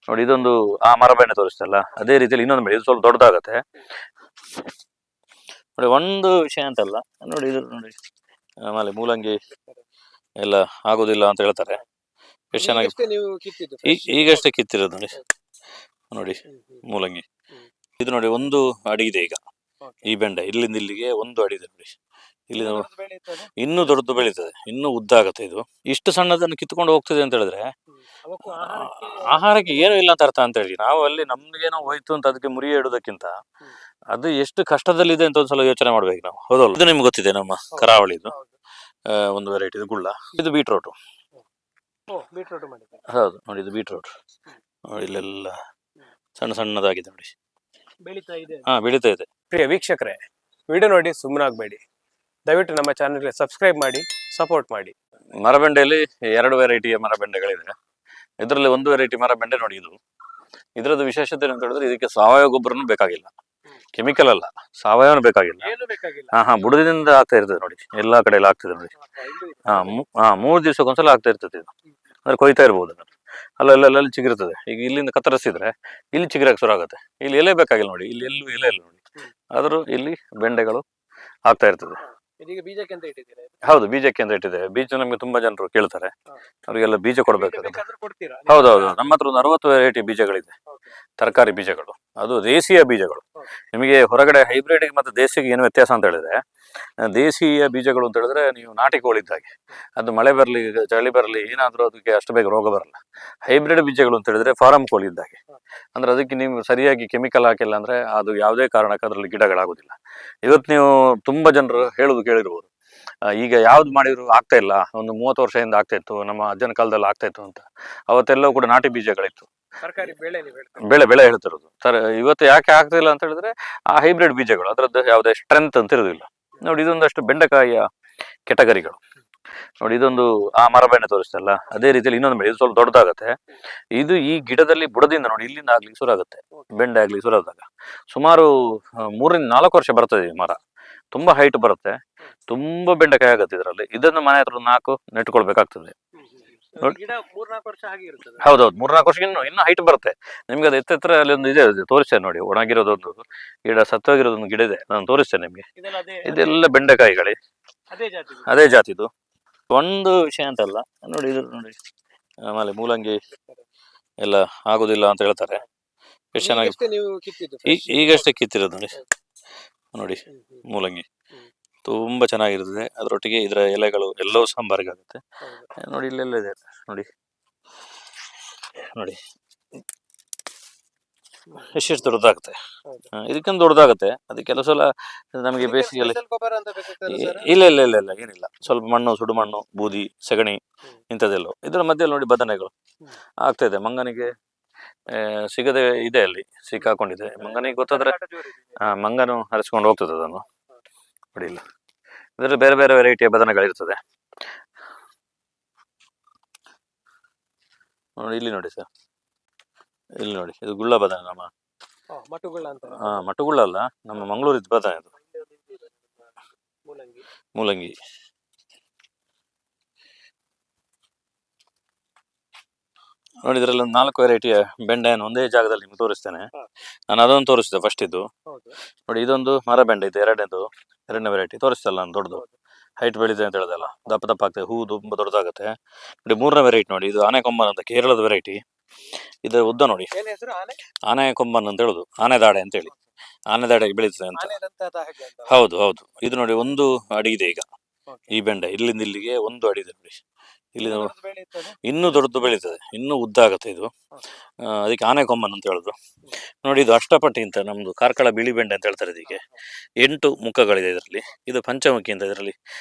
ನೋಡಿ ಇದೊಂದು ಆ ಮರ ಬೆಂಡೆ ತೋರಿಸ್ತಲ್ಲ, ಅದೇ ರೀತಿಯಲ್ಲಿ ಇನ್ನೊಂದು ಬೆಳೆ, ಇದು ಸ್ವಲ್ಪ ದೊಡ್ಡದಾಗತ್ತೆ. ನೋಡಿ ಒಂದು ವಿಷಯ ಅಂತಲ್ಲ, ನೋಡಿ ಇದು ನೋಡಿ, ಆಮೇಲೆ ಮೂಲಂಗಿ ಎಲ್ಲ ಆಗೋದಿಲ್ಲ ಅಂತ ಹೇಳ್ತಾರೆ. ಎಷ್ಟು ಚೆನ್ನಾಗಿ ಈಗಷ್ಟೇ ಕಿತ್ತಿರೋದು ನೋಡಿ. ನೋಡಿ ಮೂಲಂಗಿ ಇದು ನೋಡಿ, ಒಂದು ಅಡಿ ಇದೆ ಈಗ ಈ ಬೆಂಡೆ, ಇಲ್ಲಿಂದ ಇಲ್ಲಿಗೆ ಒಂದು ಅಡಿ ಇದೆ ನೋಡಿ. ಇಲ್ಲಿ ಇನ್ನೂ ದೊಡ್ಡದು ಬೆಳೀತದೆ, ಇನ್ನೂ ಉದ್ದ ಆಗತ್ತೆ. ಇದು ಇಷ್ಟು ಸಣ್ಣದನ್ನು ಕಿತ್ಕೊಂಡು ಹೋಗ್ತದೆ ಅಂತ ಹೇಳಿದ್ರೆ ಆಹಾರಕ್ಕೆ ಏನು ಇಲ್ಲ ಅಂತ ಅರ್ಥ ಅಂತ ಹೇಳಿ. ನಾವು ಅಲ್ಲಿ ನಮ್ಗೇನೋ ಹೋಯ್ತು ಅಂತ ಅದಕ್ಕೆ ಮುರಿಯ ಇಡೋದಕ್ಕಿಂತ ಅದು ಎಷ್ಟು ಕಷ್ಟದಲ್ಲಿದೆ ಅಂತ ಒಂದ್ಸಲ ಯೋಚನೆ ಮಾಡ್ಬೇಕು ನಾವು, ಹೌದಲ್ಲ? ಇದು ನಿಮ್ಗೆ ಗೊತ್ತಿದೆ, ನಮ್ಮ ಕರಾವಳಿದು ಒಂದು ವೆರೈಟಿ ಇದು ಗುಳ್ಳ. ಇದು ಬೀಟ್ರೋಟ್. ಹೌದು ನೋಡಿ, ಇದು ಬೀಟ್ರೋಟ್ ನೋಡಿ, ಇಲ್ಲೆಲ್ಲ ಸಣ್ಣ ಸಣ್ಣದಾಗಿದೆ ನೋಡಿ, ಬೆಳೀತಾ ಇದೆ. ಪ್ರಿಯ ವೀಕ್ಷಕರೇ, ವಿಡಿಯೋ ನೋಡಿ ಸುಮ್ಮನಾಗಬೇಡಿ, ದಯವಿಟ್ಟು ನಮ್ಮ ಚಾನೆಲ್ಗೆ ಸಬ್ಸ್ಕ್ರೈಬ್ ಮಾಡಿ, ಸಪೋರ್ಟ್ ಮಾಡಿ. ಮರಬೆಂಡೆಯಲ್ಲಿ 2 ವೆರೈಟಿಯ ಮರಬೆಂಡೆಗಳಿದೆ. ಇದರಲ್ಲಿ ಒಂದು ವೆರೈಟಿ ಮರಬೆಂಡೆ ನೋಡಿ, ಇದರದ್ದು ವಿಶೇಷತೆ ಅಂತ ಹೇಳಿದ್ರೆ ಇದಕ್ಕೆ ಸಾವಯವ ಗೊಬ್ಬರನು ಬೇಕಾಗಿಲ್ಲ, ಕೆಮಿಕಲ್ ಅಲ್ಲ, ಸಾವಯವ ಬೇಕಾಗಿಲ್ಲ. ಬುಡದಿಂದ ಆಗ್ತಾ ಇರ್ತದೆ ನೋಡಿ, ಎಲ್ಲಾ ಕಡೆ ಎಲ್ಲ ಆಗ್ತದೆ ನೋಡಿ. 3 ದಿವಸಕ್ಕೊಂದ್ಸಲ ಆಗ್ತಾ ಇರ್ತದೆ ಇದು, ಅಂದ್ರೆ ಕೊಯ್ತಾ ಇರ್ಬೋದು. ಅಲ್ಲೆಲ್ಲ ಚಿಗಿರ್ತದೆ. ಈಗ ಇಲ್ಲಿಂದ ಕತ್ತರಿಸಿದ್ರೆ ಇಲ್ಲಿ ಚಿಗಿರಕ್ಕೆ ಶುರು ಆಗುತ್ತೆ. ಇಲ್ಲಿ ಎಲೆ ಬೇಕಾಗಿಲ್ಲ ನೋಡಿ, ಇಲ್ಲಿ ಎಲ್ಲೂ ಎಲೆ ಇಲ್ಲ ನೋಡಿ, ಆದ್ರೂ ಇಲ್ಲಿ ಬೆಂಡೆಗಳು ಆಗ್ತಾ ಇರ್ತದೆ. ಹೌದು, ಬೀಜಕ್ಕೆ ಅಂತ ಇಟ್ಟಿದೆ. ಬೀಜ ನಮ್ಗೆ ತುಂಬಾ ಜನರು ಕೇಳ್ತಾರೆ, ಅವ್ರಿಗೆಲ್ಲ ಬೀಜ ಕೊಡ್ಬೇಕಾಗುತ್ತೆ. ಹೌದೌದು, ನಮ್ಮ ಹತ್ರ ಒಂದು 60 ವೆರೈಟಿ ಬೀಜಗಳಿದೆ, ತರಕಾರಿ ಬೀಜಗಳು. ಅದು ದೇಶೀಯ ಬೀಜಗಳು. ನಿಮಗೆ ಹೊರಗಡೆ ಹೈಬ್ರಿಡ್ ಮತ್ತೆ ದೇಶಿಗೆ ಏನು ವ್ಯತ್ಯಾಸ ಅಂತ ಹೇಳಿದ್ರೆ, ದೇಶೀಯ ಬೀಜಗಳು ಅಂತ ಹೇಳಿದ್ರೆ ನೀವು ನಾಟಿ ಕೋಳಿದ್ದಾಗೆ, ಅದು ಮಳೆ ಬರಲಿ ಚಳಿ ಬರಲಿ ಏನಾದ್ರೂ ಅದಕ್ಕೆ ಅಷ್ಟು ಬೇಗ ರೋಗ ಬರಲ್ಲ. ಹೈಬ್ರಿಡ್ ಬೀಜಗಳು ಅಂತ ಹೇಳಿದ್ರೆ ಫಾರಂ ಕೋಳಿ ಇದ್ದಾಗೆ, ಅಂದ್ರೆ ಅದಕ್ಕೆ ನೀವು ಸರಿಯಾಗಿ ಕೆಮಿಕಲ್ ಹಾಕಿಲ್ಲ ಅಂದ್ರೆ ಅದು ಯಾವುದೇ ಕಾರಣಕ್ಕೆ ಅದರಲ್ಲಿ ಗಿಡಗಳಾಗೋದಿಲ್ಲ. ಇವತ್ತು ನೀವು ತುಂಬಾ ಜನರು ಹೇಳುದು ಕೇಳಿರ್ಬೋದು, ಈಗ ಯಾವ್ದು ಮಾಡಿದ್ರು ಆಗ್ತಾ ಇಲ್ಲ, ಒಂದು 30 ವರ್ಷದಿಂದ ಆಗ್ತಾ ಇತ್ತು, ನಮ್ಮ ಅಜ್ಜನ ಕಾಲದಲ್ಲಿ ಆಗ್ತಾ ಇತ್ತು ಅಂತ. ಅವತ್ತೆಲ್ಲವೂ ಕೂಡ ನಾಟಿ ಬೀಜಗಳಿತ್ತು, ಬೆಳೆ ಹೇಳ್ತಿರೋದು. ಇವತ್ತು ಯಾಕೆ ಆಗ್ತಾ ಇಲ್ಲ ಅಂತ ಹೇಳಿದ್ರೆ ಆ ಹೈಬ್ರಿಡ್ ಬೀಜಗಳು, ಅದರದ್ದು ಯಾವುದೇ ಸ್ಟ್ರೆಂತ್ ಅಂತ ಇರೋದಿಲ್ಲ. ನೋಡಿ ಇದೊಂದಷ್ಟು ಬೆಂಡೆಕಾಯಿಯ ಕೆಟಗರಿಗಳು. ನೋಡಿ ಇದೊಂದು ಆ ಮರಬೆಂಡೆ ತೋರಿಸ್ತಲ್ಲ, ಅದೇ ರೀತಿಯಲ್ಲಿ ಇನ್ನೊಂದು ಬೆಳೆ, ಇದು ಸ್ವಲ್ಪ ದೊಡ್ಡದಾಗತ್ತೆ. ಇದು ಈ ಗಿಡದಲ್ಲಿ ಬುಡದಿಂದ ನೋಡಿ ಇಲ್ಲಿಂದ ಆಗ್ಲಿಕ್ಕೆ ಶುರು ಆಗುತ್ತೆ, ಬೆಂಡೆ ಆಗ್ಲಿಕ್ಕೆ ಶುರು ಆದಾಗ ಸುಮಾರು 3 ರಿಂದ 4 ವರ್ಷ ಬರ್ತದೆ ಈ ಮರ. ತುಂಬಾ ಹೈಟ್ ಬರುತ್ತೆ, ತುಂಬಾ ಬೆಂಡೆಕಾಯಿ ಆಗತ್ತೆ ಇದರಲ್ಲಿ. ಇದನ್ನು ಮನೆ ಹತ್ರ 4 ನೆಟ್ಕೊಳ್ಬೇಕಾಗ್ತದೆ. ಹೌದೌದು, 3-4 ವರ್ಷ ಇನ್ನು ಹೈಟ್ ಬರುತ್ತೆ ನಿಮ್ಗೆ. ಅದು ಎತ್ತರ ಅಲ್ಲಿ ಒಂದು ಇದೆ, ತೋರಿಸ್ತೇನೆ ನೋಡಿ. ಒಣಗಿರೋದೊಂದು ಗಿಡ, ಸತ್ತೋಗಿರೋದೊಂದು ಗಿಡ ಇದೆ, ನಾನು ತೋರಿಸ್ತೇನೆ ನಿಮ್ಗೆ. ಇದೆಲ್ಲ ಬೆಂಡೆಕಾಯಿಗಳೇ, ಅದೇ ಜಾತಿದು. ಒಂದು ವಿಷಯ ಅಂತಲ್ಲ, ನೋಡಿ ಇದು ನೋಡಿ, ಆಮೇಲೆ ಮೂಲಂಗಿ ಎಲ್ಲ ಆಗೋದಿಲ್ಲ ಅಂತ ಹೇಳ್ತಾರೆ. ಎಷ್ಟು ಚೆನ್ನಾಗಿ ಈಗಷ್ಟೇ ಕಿತ್ತಿರೋದು ನೋಡಿ. ನೋಡಿ ಮೂಲಂಗಿ ತುಂಬಾ ಚೆನ್ನಾಗಿರ್ತದೆ, ಅದರೊಟ್ಟಿಗೆ ಇದರ ಎಲೆಗಳು ಎಲ್ಲವೂ ಸಾಂಬಾರಿಗೆ ಆಗುತ್ತೆ. ನೋಡಿ ಇಲ್ಲೆಲ್ಲ ಇದೆ ನೋಡಿ, ನೋಡಿ ಎಷ್ಟು ದೊಡ್ಡದಾಗುತ್ತೆ. ಇದಕ್ಕೊಂದು ದೊಡ್ಡದಾಗುತ್ತೆ. ಅದು ಕೆಲವು ಸಲ ನಮಗೆ ಬೇಸಿಗೆಯಲ್ಲಿ ಇಲ್ಲ ಇಲ್ಲ ಇಲ್ಲ ಇಲ್ಲ ಏನಿಲ್ಲ, ಸ್ವಲ್ಪ ಮಣ್ಣು, ಸುಡು ಮಣ್ಣು, ಬೂದಿ, ಸಗಣಿ ಇಂಥದ್ದೆಲ್ಲ. ಇದರ ಮಧ್ಯೆ ನೋಡಿ ಬದನೆಗಳು ಆಗ್ತಾ ಇದೆ. ಮಂಗನಿಗೆ ಸಿಗದೆ ಇದೆ, ಅಲ್ಲಿ ಸಿಕ್ಕಾಕೊಂಡಿದೆ. ಮಂಗನಿಗೆ ಗೊತ್ತಾದ್ರೆ ಮಂಗನು ಹರಿಸ್ಕೊಂಡು ಹೋಗ್ತದೆ ಅದನ್ನು. ನೋಡಿ ಇಲ್ಲ, ಇದರಲ್ಲಿ ಬೇರೆ ಬೇರೆ ವೆರೈಟಿಯ ಬದನೆಗಳಿರ್ತದೆ. ನೋಡಿ ಇಲ್ಲಿ ನೋಡಿ ಸರ್, ಇಲ್ಲಿ ನೋಡಿ, ಇದು ಗುಳ್ಳ ಬದನೆ. ನಮ್ಮ ಮಟುಗುಳ್ಳ ಅಲ್ಲ, ನಮ್ಮ ಮಂಗಳೂರಿದ್ದು ಬದನೆ ಅದು, ಮೂಲಂಗಿ. ನೋಡಿ ಇದರಲ್ಲಿ ಒಂದು 4 ವೆರೈಟಿಯ ಬೆಂಡೆಯನ್ನು ಒಂದೇ ಜಾಗದಲ್ಲಿ ನಿಮ್ಗೆ ತೋರಿಸ್ತೇನೆ. ನಾನು ಅದೊಂದು ತೋರಿಸಿದೆ ಫಸ್ಟ್ ಇದ್ದು. ನೋಡಿ ಇದೊಂದು ಮರ ಬೆಂಡೆ ಇದೆ, ಎರಡನೇ ವೆರೈಟಿ ತೋರಿಸ್ತಲ್ಲ ನಾನು, ದೊಡ್ಡದು ಹೈಟ್ ಬೆಳಿದೆ ಅಂತ ಹೇಳಿದಲ್ಲ, ದಪ್ಪ ದಪ್ಪ ಆಗ್ತದೆ, ಹೂ ತುಂಬಾ ದೊಡ್ಡದಾಗುತ್ತೆ. ನೋಡಿ 3ನೇ ವೆರೈಟಿ ನೋಡಿ, ಇದು ಆನೆ ಕೊಂಬನ್ ಅಂತ, ಕೇರಳದ ವೆರೈಟಿ. ಇದರ ಉದ್ದ ನೋಡಿ, ಆನೆ ಕೊಂಬನ್ ಅಂತ ಹೇಳುದು, ಆನೆ ದಾಡೆ ಅಂತ ಹೇಳಿ, ಆನೆ ದಾಡೆಗೆ ಬೆಳೀತದೆ ಅಂತ. ಹೌದು ಹೌದು, ಇದು ನೋಡಿ 1 ಅಡಿ ಇದೆ ಈಗ ಈ ಬೆಂಡೆ, ಇಲ್ಲಿಂದ ಇಲ್ಲಿಗೆ 1 ಅಡಿ ಇದೆ ನೋಡಿ. ಇಲ್ಲಿ ಇನ್ನೂ ದೊಡ್ಡದು ಬೆಳೀತದೆ, ಇನ್ನೂ ಉದ್ದ ಆಗತ್ತೆ ಇದು. ಅದಕ್ಕೆ ಆನೆ ಕೊಂಬನ್ ಅಂತ ಹೇಳುದು. ನೋಡಿ ಇದು ಅಷ್ಟಪಟ್ಟಿ ಅಂತ, ನಮ್ದು ಕಾರ್ಕಳ ಬಿಳಿ ಬೆಂಡೆ ಅಂತ ಹೇಳ್ತಾರೆ. ಇದಕ್ಕೆ 8 ಮುಖಗಳಿದೆ ಇದರಲ್ಲಿ. ಇದು ಪಂಚಮುಖಿ ಅಂತ, ಇದರಲ್ಲಿ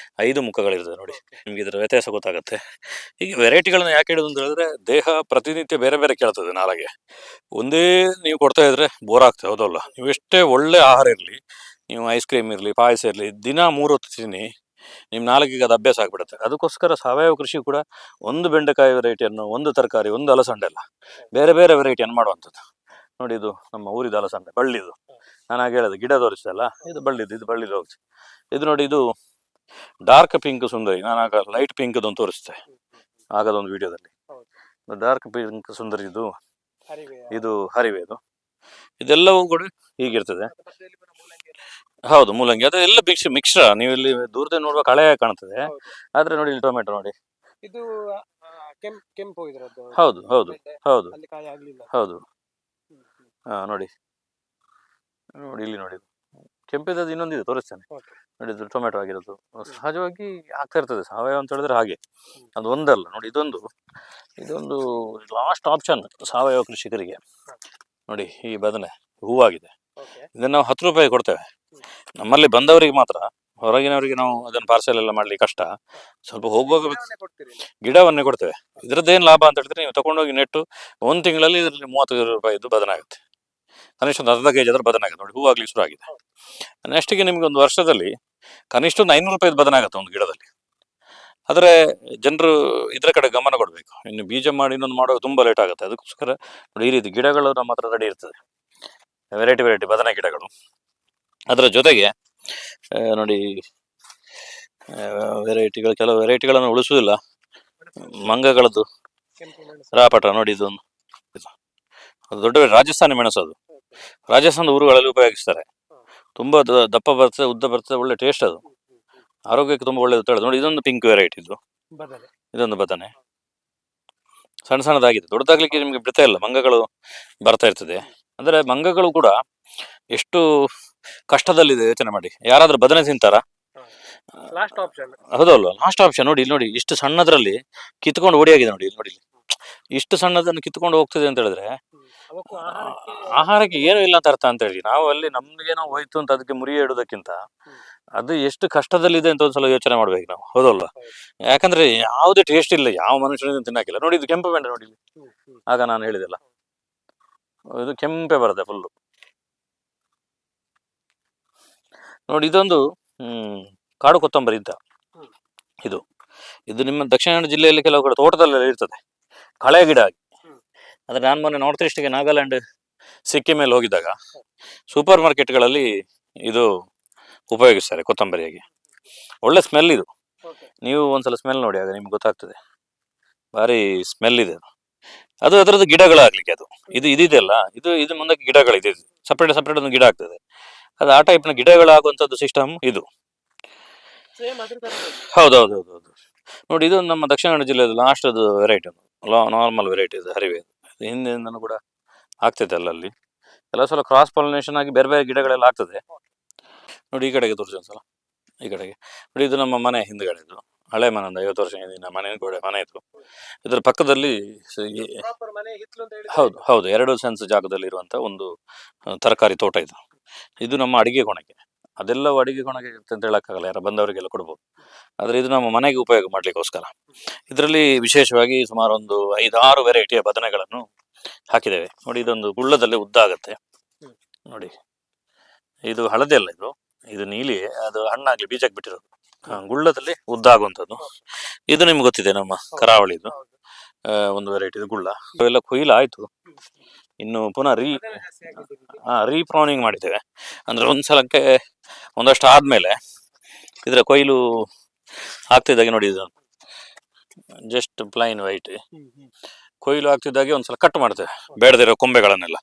5 ಮುಖಗಳಿರ್ತದೆ. ನೋಡಿ ನಿಮ್ಗೆ ಇದರ ವ್ಯತ್ಯಾಸ ಗೊತ್ತಾಗುತ್ತೆ. ಹೀಗೆ ವೆರೈಟಿಗಳನ್ನ ಯಾಕೆ ಹೇಳುದು ಅಂತ ಹೇಳಿದ್ರೆ, ದೇಹ ಪ್ರತಿನಿತ್ಯ ಬೇರೆ ಬೇರೆ ಕೇಳ್ತದೆ ನಾಳೆಗೆ. ಒಂದೇ ನೀವು ಕೊಡ್ತಾ ಇದ್ರೆ ಬೋರ್ ಆಗ್ತದೆ, ಹೌದಲ್ಲ? ನೀವು ಎಷ್ಟೇ ಒಳ್ಳೆ ಆಹಾರ ಇರಲಿ, ನೀವು ಐಸ್ ಕ್ರೀಮ್ ಇರಲಿ, ಪಾಯಸ ಇರಲಿ, ದಿನ 3 ಹೊತ್ತು ತಿನ್ನಿ, ನಿಮ್ಮ ನಾಲ್ಕಿಗೆ ಅದು ಅಭ್ಯಾಸ ಆಗ್ಬಿಡುತ್ತೆ. ಅದಕ್ಕೋಸ್ಕರ ಸಾವಯವ ಕೃಷಿ ಕೂಡ ಒಂದು ಬೆಂಡೆಕಾಯಿ ವೆರೈಟಿಯನ್ನು, ಒಂದು ತರಕಾರಿ, ಒಂದು ಅಲಸಂಡೆ ಅಲ್ಲ, ಬೇರೆ ಬೇರೆ ವೆರೈಟಿಯನ್ನು ಮಾಡುವಂಥದ್ದು. ನೋಡಿ ಇದು ನಮ್ಮ ಊರಿದ ಅಲಸಂಡೆ, ಬಳ್ಳಿದು. ನಾನು ಹಾಗೆ ಹೇಳೋದು, ಗಿಡ ತೋರಿಸ್ತಲ್ಲ, ಇದು ಬಳ್ಳಿದು, ಇದು ಬಳ್ಳಿದು ಹೋಗ್ತದೆ. ಇದು ನೋಡಿ, ಇದು ಡಾರ್ಕ್ ಪಿಂಕ್ ಸುಂದರಿ. ನಾನು ಆಗ ಲೈಟ್ ಪಿಂಕ್ ಅದೊಂದು ತೋರಿಸ್ತೆ ಆಗದೊಂದು ವಿಡಿಯೋದಲ್ಲಿ. ಡಾರ್ಕ್ ಪಿಂಕ್ ಸುಂದರಿ ಇದು ಇದು ಹರಿವೆ ಇದು. ಇದೆಲ್ಲವೂ ಕೂಡ ಹೀಗಿರ್ತದೆ. ಹೌದು, ಮೂಲಂಗಿ ಅದು ಎಲ್ಲ ಮಿಕ್ಸ್ಚರ್. ನೀವು ಇಲ್ಲಿ ದೂರದಲ್ಲಿ ನೋಡುವಾಗ ಹಳೆ ಕಾಣ್ತದೆ, ಆದ್ರೆ ನೋಡಿ ಇಲ್ಲಿ ಟೊಮೆಟೊ ನೋಡಿ. ಇದು ಕೆಂಪು ಇದರದ್ದು. ಹೌದು ಹೌದು ಹೌದು ಅಲ್ಲಿ ಕಾಯಿ ಆಗ್ಲಿಲ್ಲ. ಹೌದು. ಹಾ ನೋಡಿ ನೋಡಿ ಇಲ್ಲಿ ನೋಡಿ, ಕೆಂಪಿದ್ದು ಇನ್ನೊಂದಿದೆ ತೋರಿಸ್ತೇನೆ ನೋಡಿ. ಇದು ಟೊಮೆಟೊ ಆಗಿರೋದು ಸಹಜವಾಗಿ ಆಗ್ತಾ ಇರ್ತದೆ. ಸಾವಯವ ಅಂತ ಹೇಳಿದ್ರೆ ಹಾಗೆ, ಅದು ಒಂದಲ್ಲ ನೋಡಿ. ಇದೊಂದು ಲಾಸ್ಟ್ ಆಪ್ಷನ್ ಸಾವಯವ ಕೃಷಿಕರಿಗೆ. ನೋಡಿ ಈ ಬದನೆ ಹೂವಾಗಿದೆ, ಇದನ್ನ ನಾವು 10 ರೂಪಾಯಿ ಕೊಡ್ತೇವೆ. ನಮ್ಮಲ್ಲಿ ಬಂದವರಿಗೆ ಮಾತ್ರ, ಹೊರಗಿನವರಿಗೆ ನಾವು ಅದನ್ನು ಪಾರ್ಸೆಲ್ ಎಲ್ಲ ಮಾಡ್ಲಿಕ್ಕೆ ಕಷ್ಟ. ಸ್ವಲ್ಪ ಹೋಗುವಾಗ ಗಿಡವನ್ನೇ ಕೊಡ್ತೇವೆ. ಇದ್ರದ್ದೇನು ಲಾಭ ಅಂತ ಹೇಳಿದ್ರೆ, ನೀವು ತಗೊಂಡೋಗಿ ನೆಟ್ಟು 1 ತಿಂಗಳಲ್ಲಿ ಇದರಲ್ಲಿ 30 ರೂಪಾಯಿದು ಬದನೆ ಆಗುತ್ತೆ. ಕನಿಷ್ಠ ಒಂದು ಅರ್ಧ ಕೆಜಿ ಆದ್ರೆ ಬದನೆ ಆಗುತ್ತೆ ನೋಡಿ, ಹೂವಾಗ್ಲಿಕ್ಕೆ ಶುರು ಆಗಿದೆ. ನೆಕ್ಸ್ಟಿಗೆ ನಿಮ್ಗೆ ಒಂದು ವರ್ಷದಲ್ಲಿ ಕನಿಷ್ಠ ಒಂದು 500 ರೂಪಾಯಿದು ಬದನೆ ಆಗುತ್ತೆ ಒಂದು ಗಿಡದಲ್ಲಿ. ಆದರೆ ಜನರು ಇದರ ಕಡೆ ಗಮನ ಕೊಡಬೇಕು. ಇನ್ನು ಬೀಜ ಮಾಡಿ ಇನ್ನೊಂದು ಮಾಡುವಾಗ ತುಂಬ ಲೇಟ್ ಆಗುತ್ತೆ. ಅದಕ್ಕೋಸ್ಕರ ನೋಡಿ ಈ ರೀತಿ ಗಿಡಗಳು ನಮ್ಮ ಹತ್ರ ರೆಡಿ ಇರ್ತದೆ, ವೆರೈಟಿ ಬದನೆ ಗಿಡಗಳು. ಅದರ ಜೊತೆಗೆ ನೋಡಿ ವೆರೈಟಿಗಳು, ಕೆಲವು ವೆರೈಟಿಗಳನ್ನು ಉಳಿಸುವುದಿಲ್ಲ. ಮಂಗಗಳದ್ದು ರಾಪಟ ನೋಡಿ, ಇದೊಂದು ಅದು ದೊಡ್ಡ ರಾಜಸ್ಥಾನಿ ಮೆಣಸು. ಅದು ರಾಜಸ್ಥಾನದ ಊರುಗಳಲ್ಲಿ ಉಪಯೋಗಿಸ್ತಾರೆ. ತುಂಬ ದಪ್ಪ ಬರ್ತದೆ, ಉದ್ದ ಬರ್ತದೆ, ಒಳ್ಳೆ ಟೇಸ್ಟ್. ಅದು ಆರೋಗ್ಯಕ್ಕೆ ತುಂಬ ಒಳ್ಳೆಯದು ತಳಿ ನೋಡಿ. ಇದೊಂದು ಪಿಂಕ್ ವೆರೈಟಿ, ಇದೊಂದು ಬದನೆ ಸಣ್ಣದಾಗಿದೆ. ದೊಡ್ಡದಾಗ್ಲಿಕ್ಕೆ ನಿಮ್ಗೆ ಬಿಡ್ತಾ ಇಲ್ಲ, ಮಂಗಗಳು ಬರ್ತಾ ಇರ್ತದೆ. ಅಂದ್ರೆ ಮಂಗಗಳು ಕೂಡ ಎಷ್ಟು ಕಷ್ಟದಲ್ಲಿದೆ ಯೋಚನೆ ಮಾಡಿ. ಯಾರಾದ್ರೂ ಬದನೆ ತಿಂತಾರ? ಹೌದಲ್ವ, ಲಾಸ್ಟ್ ಆಪ್ಷನ್. ನೋಡಿ ಇಲ್ಲಿ ನೋಡಿ, ಇಷ್ಟು ಸಣ್ಣದ್ರಲ್ಲಿ ಕಿತ್ಕೊಂಡು ಓಡಿಯಾಗಿದೆ ನೋಡಿ. ಇಲ್ಲಿ ನೋಡಿ, ಇಷ್ಟು ಸಣ್ಣದನ್ನು ಕಿತ್ಕೊಂಡು ಹೋಗ್ತದೆ ಅಂತ ಹೇಳಿದ್ರೆ ಆಹಾರಕ್ಕೆ ಏನು ಇಲ್ಲ ಅಂತ ಅರ್ಥ ಅಂತ ಹೇಳಿ. ನಾವು ಅಲ್ಲಿ ನಮ್ಗೇನೋ ಹೋಯ್ತು ಅಂತ ಅದಕ್ಕೆ ಮುರಿ ಇಡೋದಕ್ಕಿಂತ ಅದು ಎಷ್ಟು ಕಷ್ಟದಲ್ಲಿದೆ ಅಂತ ಒಂದ್ಸಲ ಯೋಚನೆ ಮಾಡ್ಬೇಕು ನಾವು, ಹೌದಲ್ವ? ಯಾಕಂದ್ರೆ ಯಾವುದೇ ಟೇಸ್ಟ್ ಇಲ್ಲ, ಯಾವ ಮನುಷ್ಯನಿಗೂ ತಿನ್ನಕ್ಕಿಲ್ಲ. ನೋಡಿ ಇದು ಕೆಂಪು ಬೆಂಡೆ ನೋಡಿ, ಆಗ ನಾನು ಹೇಳಿದೆಲ್ಲ, ಇದು ಕೆಂಪೆ ಬರುತ್ತೆ ಫುಲ್ಲು ನೋಡಿ. ಇದೊಂದು ಕಾಡು ಕೊತ್ತಂಬರಿ ಅಂತ. ಇದು ನಿಮ್ಮ ದಕ್ಷಿಣ ಕನ್ನಡ ಜಿಲ್ಲೆಯಲ್ಲಿ ಕೆಲವು ಕಡೆ ತೋಟದಲ್ಲೆಲ್ಲ ಇರ್ತದೆ, ಕಳೆ ಗಿಡ ಆಗಿ. ಅಂದ್ರೆ ನಾನು ಮೊನ್ನೆ ನಾರ್ತ್ ಈಸ್ಟ್ಗೆ, ನಾಗಾಲ್ಯಾಂಡ್, ಸಿಕ್ಕಿಂ ಮೇಲೆ ಹೋಗಿದ್ದಾಗ ಸೂಪರ್ ಮಾರ್ಕೆಟ್ಗಳಲ್ಲಿ ಇದು ಉಪಯೋಗಿಸ್ತಾರೆ ಕೊತ್ತಂಬರಿಯಾಗಿ. ಒಳ್ಳೆ ಸ್ಮೆಲ್ ಇದು. ನೀವು ಒಂದ್ಸಲ ಸ್ಮೆಲ್ ನೋಡಿ, ಆಗ ನಿಮ್ಗೆ ಗೊತ್ತಾಗ್ತದೆ. ಭಾರಿ ಸ್ಮೆಲ್ ಇದೆ ಅದು. ಅದರದ್ದು ಗಿಡಗಳಾಗ್ಲಿಕ್ಕೆ ಅದು ಇದೆಯಲ್ಲ, ಇದು ಮುಂದಕ್ಕೆ ಗಿಡಗಳಿದೆ, ಸಪ್ರೇಟ್ ಒಂದು ಗಿಡ ಆಗ್ತದೆ. ಅದು ಆ ಟೈಪ್ನ ಗಿಡಗಳಾಗುವಂಥದ್ದು ಸಿಸ್ಟಮ್ ಇದು. ಹೌದೌದು ನೋಡಿ. ಇದು ನಮ್ಮ ದಕ್ಷಿಣ ಕನ್ನಡ ಜಿಲ್ಲೆಯಲ್ಲಿ ಲಾಸ್ಟ್ ಅದು ವೆರೈಟಿ, ನಾರ್ಮಲ್ ವೆರೈಟಿ ಇದು ಹರಿವೆ. ಹಿಂದಿನಿಂದನೂ ಕೂಡ ಆಗ್ತೈತೆ ಅಲ್ಲಲ್ಲಿ. ಕೆಲವು ಸಲ ಕ್ರಾಸ್ ಪಾಲಿನೇಷನ್ ಆಗಿ ಬೇರೆ ಬೇರೆ ಗಿಡಗಳೆಲ್ಲ ಆಗ್ತದೆ ನೋಡಿ. ಈ ಕಡೆಗೆ ತೋರಿಸಿ ಒಂದ್ಸಲ, ಈ ಕಡೆಗೆ ನೋಡಿ. ಇದು ನಮ್ಮ ಮನೆ ಹಿಂದ್ಗಡೆದು ಹಳೆ ಮನೆ, ಒಂದು 50 ವರ್ಷ ಹಿಂದಿನ ಮನೆ ಇತ್ತು. ಇದರ ಪಕ್ಕದಲ್ಲಿ ಹೌದು 2 ಸೆನ್ಸ್ ಜಾಗದಲ್ಲಿ ಇರುವಂತ ಒಂದು ತರಕಾರಿ ತೋಟ ಇದು. ಇದು ನಮ್ಮ ಅಡಿಗೆ ಕೋಣೆಗೆ, ಅದೆಲ್ಲವೂ ಅಡಿಗೆ ಕೋಣೆಗೆ ಅಂತ ಹೇಳಕ್ಕಾಗಲ್ಲ, ಯಾರು ಬಂದವರಿಗೆಲ್ಲ ಕೊಡ್ಬೋದು. ಆದರೆ ಇದು ನಮ್ಮ ಮನೆಗೆ ಉಪಯೋಗ ಮಾಡ್ಲಿಕ್ಕೋಸ್ಕರ. ಇದರಲ್ಲಿ ವಿಶೇಷವಾಗಿ ಸುಮಾರು ಒಂದು 5-6 ವೆರೈಟಿಯ ಬದನೆಗಳನ್ನು ಹಾಕಿದ್ದೇವೆ ನೋಡಿ. ಇದೊಂದು ಗುಳ್ಳದಲ್ಲಿ ಉದ್ದ ಆಗತ್ತೆ ನೋಡಿ. ಇದು ಹಳದಿ ಅಲ್ಲ, ಇದು ನೀಲಿ. ಅದು ಹಣ್ಣಾಗ್ಲಿ ಬೀಜಕ್ಕೆ ಬಿಟ್ಟಿರೋದು, ಗುಳ್ಳದಲ್ಲಿ ಉದ್ದ ಆಗುವಂಥದ್ದು. ಇದು ನಿಮ್ಗೆ ಗೊತ್ತಿದೆ, ನಮ್ಮ ಕರಾವಳಿದು ಒಂದು ವೆರೈಟಿ ಗುಳ್ಳ. ಅವೆಲ್ಲ ಕೊಯ್ಲು ಆಯ್ತು, ಇನ್ನು ಪುನಃ ರೀಪ್ರೌನಿಂಗ್ ಮಾಡಿದ್ದೇವೆ. ಅಂದ್ರೆ ಒಂದ್ಸಲಕ್ಕೆ ಒಂದಷ್ಟು ಆದ್ಮೇಲೆ ಇದರ ಕೊಯ್ಲು ಆಗ್ತಿದ್ದಾಗೆ ನೋಡಿ, ಇದು ಜಸ್ಟ್ ಪ್ಲೈನ್ ವೈಟ್ ಕೊಯ್ಲು ಆಗ್ತಿದ್ದಾಗೆ ಒಂದ್ಸಲ ಕಟ್ ಮಾಡ್ತೇವೆ ಬೇಡದಿರೋ ಕೊಂಬೆಗಳನ್ನೆಲ್ಲ.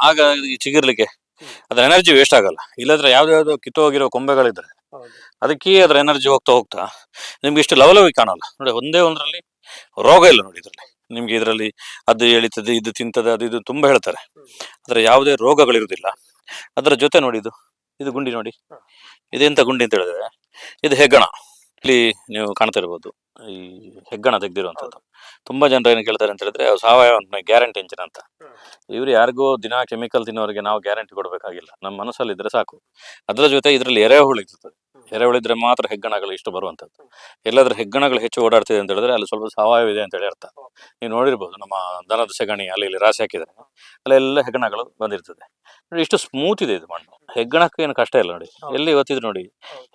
ಆಗ ಈ ಚಿಗಿರ್ಲಿಕ್ಕೆ ಅದ್ರ ಎನರ್ಜಿ ವೇಸ್ಟ್ ಆಗಲ್ಲ. ಇಲ್ಲದ್ರೆ ಯಾವ್ದಾವ್ದು ಕಿತ್ತೋಗಿರೋ ಕೊಂಬೆಗಳಿದ್ರೆ ಅದಕ್ಕೆ ಅದ್ರ ಎನರ್ಜಿ ಹೋಗ್ತಾ ನಿಮ್ಗೆ ಇಷ್ಟು ಲವಲವಿ ಕಾಣಲ್ಲ ನೋಡಿ. ಒಂದೇ ಒಂದ್ರಲ್ಲಿ ರೋಗ ಇಲ್ಲ ನೋಡಿ. ನಿಮ್ಗೆ ಇದರಲ್ಲಿ ಅದು ಎಳಿತದೆ, ಇದು ತಿಂತದೆ, ಅದು ಇದು ತುಂಬಾ ಹೇಳ್ತಾರೆ, ಆದ್ರೆ ಯಾವುದೇ ರೋಗಗಳಿರುವುದಿಲ್ಲ. ಅದರ ಜೊತೆ ನೋಡಿ, ಇದು ಗುಂಡಿ ನೋಡಿ. ಇದೆಂತ ಗುಂಡಿ ಅಂತ ಹೇಳಿದ್ರೆ, ಇದು ಹೆಗ್ಗಣ. ಇಲ್ಲಿ ನೀವು ಕಾಣ್ತಾ ಇರ್ಬೋದು, ಈ ಹೆಗ್ಗಣ ತೆಗ್ದಿರುವಂತದ್ದು. ತುಂಬಾ ಜನರು ಏನು ಕೇಳ್ತಾರೆ ಅಂತ ಹೇಳಿದ್ರೆ, ಸಾವಯವ ಗ್ಯಾರಂಟಿ ಎಂಜಿನ್ ಅಂತ. ಇವ್ರು ಯಾರಿಗೋ ದಿನ ಕೆಮಿಕಲ್ ತಿನ್ನೋರಿಗೆ ನಾವು ಗ್ಯಾರಂಟಿ ಕೊಡ್ಬೇಕಾಗಿಲ್ಲ, ನಮ್ಮ ಮನಸ್ಸಲ್ಲಿ ಇದ್ರೆ ಸಾಕು. ಅದರ ಜೊತೆ ಇದರಲ್ಲಿ ಎರೆಹುಳು ಇರ್ತದೆ, ಎರೆಹುಳು ಇದ್ರೆ ಮಾತ್ರ ಹೆಗ್ಗಣಗಳು ಇಷ್ಟು ಬರುವಂತದ್ದು. ಎಲ್ಲಾದ್ರೂ ಹೆಗ್ಗಣಗಳು ಹೆಚ್ಚು ಓಡಾಡ್ತಿದೆ ಅಂತ ಹೇಳಿದ್ರೆ ಅಲ್ಲಿ ಸ್ವಲ್ಪ ಸಾವಯವ ಇದೆ ಅಂತ ಹೇಳಿ ಅರ್ಥ. ನೀವು ನೋಡಿರ್ಬೋದು, ನಮ್ಮ ದನದ ಸೆಗಣಿ ಅಲ್ಲಿ ಇಲ್ಲಿ ರಾಶಿ ಹಾಕಿದ್ರೆ ಅಲ್ಲೆಲ್ಲ ಹೆಗ್ಗಣಗಳು ಬಂದಿರ್ತದೆ ನೋಡಿ. ಇಷ್ಟು ಸ್ಮೂತ್ ಇದೆ ಇದು ಮಣ್ಣು. ಹೆಗ್ಗಣಕ್ಕೆ ಏನು ಕಷ್ಟ ಇಲ್ಲ ನೋಡಿ. ಎಲ್ಲಿ ಗೊತ್ತಿದ್ರು ನೋಡಿ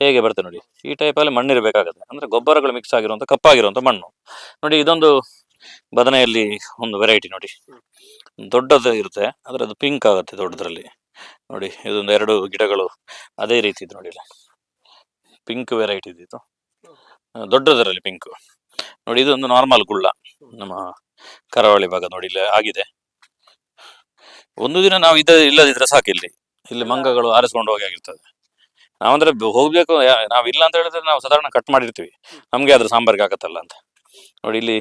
ಹೇಗೆ ಬರ್ತದೆ ನೋಡಿ. ಈ ಟೈಪಲ್ಲಿ ಮಣ್ಣು ಇರಬೇಕಾಗುತ್ತೆ, ಅಂದ್ರೆ ಗೊಬ್ಬರಗಳು ಮಿಕ್ಸ್ ಆಗಿರುವಂತ ಕಪ್ಪಾಗಿರುವಂತ ಮಣ್ಣು ನೋಡಿ. ಇದೊಂದು ಬದನೆಯಲ್ಲಿ ಒಂದು ವೆರೈಟಿ ನೋಡಿ, ದೊಡ್ಡದು ಇರುತ್ತೆ, ಆದ್ರೆ ಅದು ಪಿಂಕ್ ಆಗುತ್ತೆ ದೊಡ್ಡದ್ರಲ್ಲಿ ನೋಡಿ. ಇದೊಂದು 2 ಗಿಡಗಳು ಅದೇ ರೀತಿ ಇದು ನೋಡಿ, ಪಿಂಕ್ ವೆರೈಟಿ ಇದು, ದೊಡ್ಡದರಲ್ಲಿ ಪಿಂಕ್ ನೋಡಿ. ಇದೊಂದು ನಾರ್ಮಲ್ ಗುಳ್ಳ, ನಮ್ಮ ಕರಾವಳಿ ಭಾಗ ನೋಡಿ ಇಲ್ಲಿ ಆಗಿದೆ. ಒಂದು ದಿನ ನಾವು ಇಲ್ಲದಿದ್ರೆ ಸಾಕು ಇಲ್ಲಿ ಮಂಗಗಳು ಆರಿಸ್ಕೊಂಡು ಹೋಗಿ ಆಗಿರ್ತದೆ. ನಾವಂದ್ರೆ ಹೋಗ್ಬೇಕು ನಾವ್ ಇಲ್ಲ ಅಂತ ಹೇಳಿದ್ರೆ ನಾವು ಸಾಧಾರಣ ಕಟ್ ಮಾಡಿರ್ತೀವಿ, ನಮ್ಗೆ ಅದ್ರ ಸಾಂಬಾರ್ಗೆ ಆಗತ್ತಲ್ಲ ಅಂತ. ನೋಡಿ ಇಲ್ಲಿ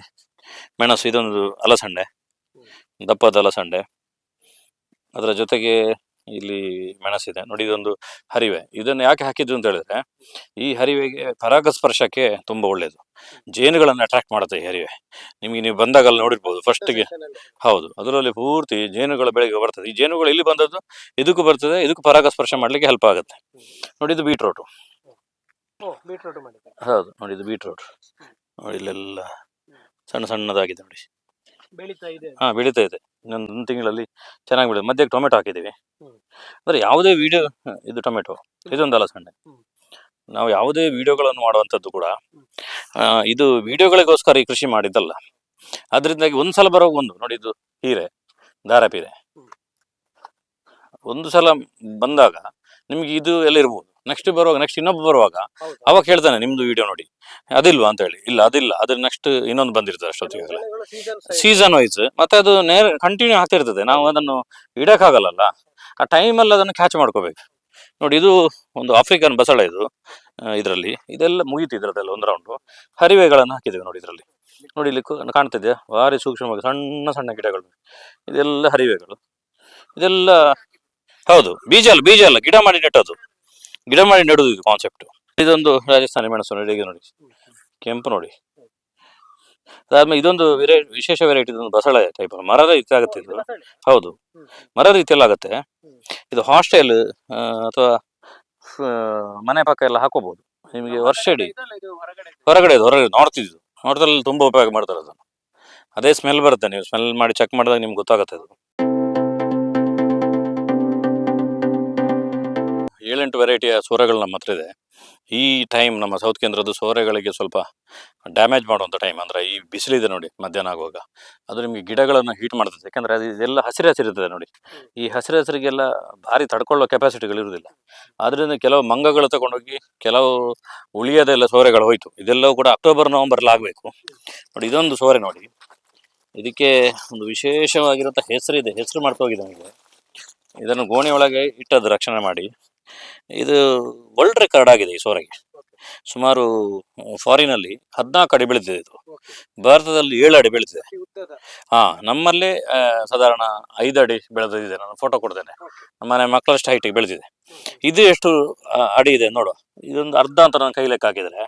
ಮೆಣಸು, ಇದೊಂದು ಅಲಸಂಡೆ, ದಪ್ಪದ ಅಲಸಂಡೆ, ಅದರ ಜೊತೆಗೆ ಇಲ್ಲಿ ಮೆಣಸಿದೆ ನೋಡಿ. ಇದೊಂದು ಹರಿವೆ. ಇದನ್ನು ಯಾಕೆ ಹಾಕಿದ್ದು ಅಂತ ಹೇಳಿದ್ರೆ ಈ ಹರಿವೆಗೆ ಪರಾಗಸ್ಪರ್ಶಕ್ಕೆ ತುಂಬಾ ಒಳ್ಳೇದು, ಜೇನುಗಳನ್ನು ಅಟ್ರಾಕ್ಟ್ ಮಾಡುತ್ತೆ ಈ ಹರಿವೆ. ನಿಮಗೆ ನೀವು ಬಂದಾಗ ಅಲ್ಲಿ ನೋಡಿರ್ಬೋದು ಫಸ್ಟ್ಗೆ. ಹೌದು, ಅದರಲ್ಲಿ ಪೂರ್ತಿ ಜೇನುಗಳ ಬೆಳೆಗೆ ಬರ್ತದೆ. ಈ ಜೇನುಗಳು ಇಲ್ಲಿ ಬಂದದ್ದು ಇದಕ್ಕೂ ಬರ್ತದೆ, ಇದಕ್ಕೂ ಪರಾಗಸ್ಪರ್ಶ ಮಾಡ್ಲಿಕ್ಕೆ ಹೆಲ್ಪ್ ಆಗುತ್ತೆ. ನೋಡಿ ಇದು ಬೀಟ್ರೋಟು. ಹೌದು ನೋಡಿ, ಇದು ಬೀಟ್ರೋಟ್ ನೋಡಿ, ಇಲ್ಲೆಲ್ಲ ಸಣ್ಣ ಸಣ್ಣದಾಗಿದೆ ನೋಡಿ. ಹಾ, ಬೆಳೀತಾ ಇದೆ. ಇನ್ನೊಂದು ತಿಂಗಳಲ್ಲಿ ಚೆನ್ನಾಗಿ ಬೆಳೆದ. ಮಧ್ಯೆ ಟೊಮೆಟೊ ಹಾಕಿದ್ದೀವಿ. ಅಂದ್ರೆ ಯಾವುದೇ ವಿಡಿಯೋ, ಇದು ಟೊಮೆಟೊ, ಇದೊಂದು ಅಲಸಂಡೆ. ನಾವು ಯಾವುದೇ ವಿಡಿಯೋಗಳನ್ನು ಮಾಡುವಂಥದ್ದು ಕೂಡ ಇದು ವಿಡಿಯೋಗಳಿಗೋಸ್ಕರ ಈ ಕೃಷಿ ಮಾಡಿದ್ದಲ್ಲ. ಅದರಿಂದಾಗಿ ಒಂದ್ಸಲ ಬರೋ ಒಂದು ನೋಡಿ, ಇದು ಹೀರೆ, ದಾರಪೀರೆ. ಒಂದು ಸಲ ಬಂದಾಗ ನಿಮ್ಗೆ ಇದು ಎಲ್ಲ ಇರ್ಬೋದು. ನೆಕ್ಸ್ಟ್ ಇನ್ನೊಬ್ಬ ಬರುವಾಗ ಅವಾಗ ಹೇಳ್ತಾನೆ ನಿಮ್ದು ವಿಡಿಯೋ ನೋಡಿ, ಅದಿಲ್ವಾ ಅಂತ ಹೇಳಿ. ಇಲ್ಲ, ಅದಿಲ್ಲ, ಅದ್ರ ನೆಕ್ಸ್ಟ್ ಇನ್ನೊಂದು ಬಂದಿರ್ತದೆ ಅಷ್ಟೊತ್ತಿಗೆ, ಸೀಸನ್ ವೈಸ್. ಮತ್ತೆ ಅದು ಕಂಟಿನ್ಯೂ ಆಗ್ತಿರ್ತದೆ. ನಾವು ಅದನ್ನು ಇಡಕ್ಕಾಗಲ್ಲ, ಆ ಟೈಮಲ್ಲಿ ಅದನ್ನು ಕ್ಯಾಚ್ ಮಾಡ್ಕೋಬೇಕು. ನೋಡಿ ಇದು ಒಂದು ಆಫ್ರಿಕನ್ ಬಸಳೆ. ಇದರಲ್ಲಿ ಇದೆಲ್ಲ ಮುಗೀತು, ಇದ್ರದ್ದೆಲ್ಲ ಒಂದು ರೌಂಡು. ಹರಿವೆಗಳನ್ನು ಹಾಕಿದ್ದೇವೆ ನೋಡಿ ಇದರಲ್ಲಿ. ನೋಡಿ ಇಲ್ಲಿ ಕಾಣ್ತಿದೆ, ಭಾರಿ ಸೂಕ್ಷ್ಮವಾಗಿ ಸಣ್ಣ ಸಣ್ಣ ಗಿಡಗಳು. ಇದೆಲ್ಲ ಹರಿವೆಗಳು. ಇದೆಲ್ಲ ಹೌದು, ಬೀಜ ಅಲ್ಲ, ಗಿಡ ಮಾಡಿ ನೆಟ್ಟದ್ದು. ಗಿಡ ಮಾಡಿ ನೆಡುದು ಇದು ಕಾನ್ಸೆಪ್ಟ್. ಇದೊಂದು ರಾಜಸ್ಥಾನಿ ಮೆಣಸು ನೋಡಿ, ಹೇಗೆ ನೋಡಿ, ಕೆಂಪು ನೋಡಿ. ಅದಾದ್ಮೇಲೆ ಇದೊಂದು ವಿಶೇಷ ವೆರೈಟಿ, ಇದೊಂದು ಬಸಳೆ ಟೈಪ್, ಮರದ ರೀತಿ ಆಗುತ್ತೆ ಇದು. ಹೌದು, ಮರ ರೀತಿಯಲ್ಲಿ ಆಗುತ್ತೆ ಇದು. ಹಾಸ್ಟೆಲ್ ಅಥವಾ ಮನೆ ಪಕ್ಕ ಎಲ್ಲ ಹಾಕೋಬಹುದು ನಿಮಗೆ ವರ್ಷ ಇಡೀ. ಹೊರಗಡೆ ನಾರ್ತಲ್ಲಿ ತುಂಬಾ ಉಪಯೋಗ ಮಾಡ್ತಾರೆ ಅದನ್ನು. ಅದೇ ಸ್ಮೆಲ್ ಬರುತ್ತೆ, ನೀವು ಸ್ಮೆಲ್ ಮಾಡಿ ಚೆಕ್ ಮಾಡಿದಾಗ ನಿಮ್ಗೆ ಗೊತ್ತಾಗುತ್ತೆ ಅದು. 7-8 ವೆರೈಟಿಯ ಸೋರೆಗಳು ನಮ್ಮ ಹತ್ರ ಇದೆ. ಈ ಟೈಮ್ ನಮ್ಮ ಸೌತ್ ಕೇಂದ್ರದ್ದು ಸೋರೆಗಳಿಗೆ ಸ್ವಲ್ಪ ಡ್ಯಾಮೇಜ್ ಮಾಡುವಂಥ ಟೈಮ್. ಅಂದರೆ ಈ ಬಿಸಿಲಿದೆ ನೋಡಿ, ಮಧ್ಯಾಹ್ನ ಆಗುವಾಗ ಅದು ನಿಮಗೆ ಗಿಡಗಳನ್ನು ಹೀಟ್ ಮಾಡ್ತದೆ. ಯಾಕಂದರೆ ಅದು ಇದೆಲ್ಲ ಹಸಿರಿರ್ತದೆ ನೋಡಿ. ಈ ಹಸಿರಿಗೆಲ್ಲ ಭಾರಿ ತಡ್ಕೊಳ್ಳೋ ಕೆಪಾಸಿಟಿಗಳು ಇರುವುದಿಲ್ಲ. ಆದ್ದರಿಂದ ಕೆಲವು ಮಂಗಗಳು ತಗೊಂಡೋಗಿ ಕೆಲವು ಉಳಿಯೋದೆಲ್ಲ ಸೋರೆಗಳು ಹೋಯ್ತು. ಇದೆಲ್ಲವೂ ಕೂಡ ಅಕ್ಟೋಬರ್-ನವಂಬರ್ಲ್ಲಿ ಆಗಬೇಕು ನೋಡಿ. ಇದೊಂದು ಸೋರೆ ನೋಡಿ, ಇದಕ್ಕೆ ಒಂದು ವಿಶೇಷವಾಗಿರುವಂಥ ಹೆಸರಿದೆ, ಹೆಸರು ಮಾಡ್ತೋಗಿದೆ ನನಗೆ. ಇದನ್ನು ಗೋಣಿ ಒಳಗೆ ಇಟ್ಟದ್ದು ರಕ್ಷಣೆ ಮಾಡಿ. ಇದು ವರ್ಲ್ಡ್ ರೆಕಾರ್ಡ್ ಆಗಿದೆ ಈ ಸೋರೆಗೆ. ಸುಮಾರು ಫಾರಿನಲ್ಲಿ 14 ಅಡಿ ಬೆಳೆದಿದೆ ಇದು, ಭಾರತದಲ್ಲಿ 7 ಅಡಿ ಬೆಳೆದಿದೆ. ಹಾ, ನಮ್ಮಲ್ಲಿ ಸಾಧಾರಣ 5 ಅಡಿ ಬೆಳೆದಿದೆ. ನಾನು ಫೋಟೋ ಕೊಡ್ತೇನೆ. ನಮ್ಮನೆ ಮಕ್ಕಳಷ್ಟು ಹೈಟಿಗೆ ಬೆಳೆದಿದೆ. ಇದು ಎಷ್ಟು ಅಡಿ ಇದೆ ನೋಡುವ. ಇದೊಂದು ಅರ್ಧ ಅಂತ ನಾನು ಕೈ ಲೆಕ್ಕ ಹಾಕಿದ್ರೆ,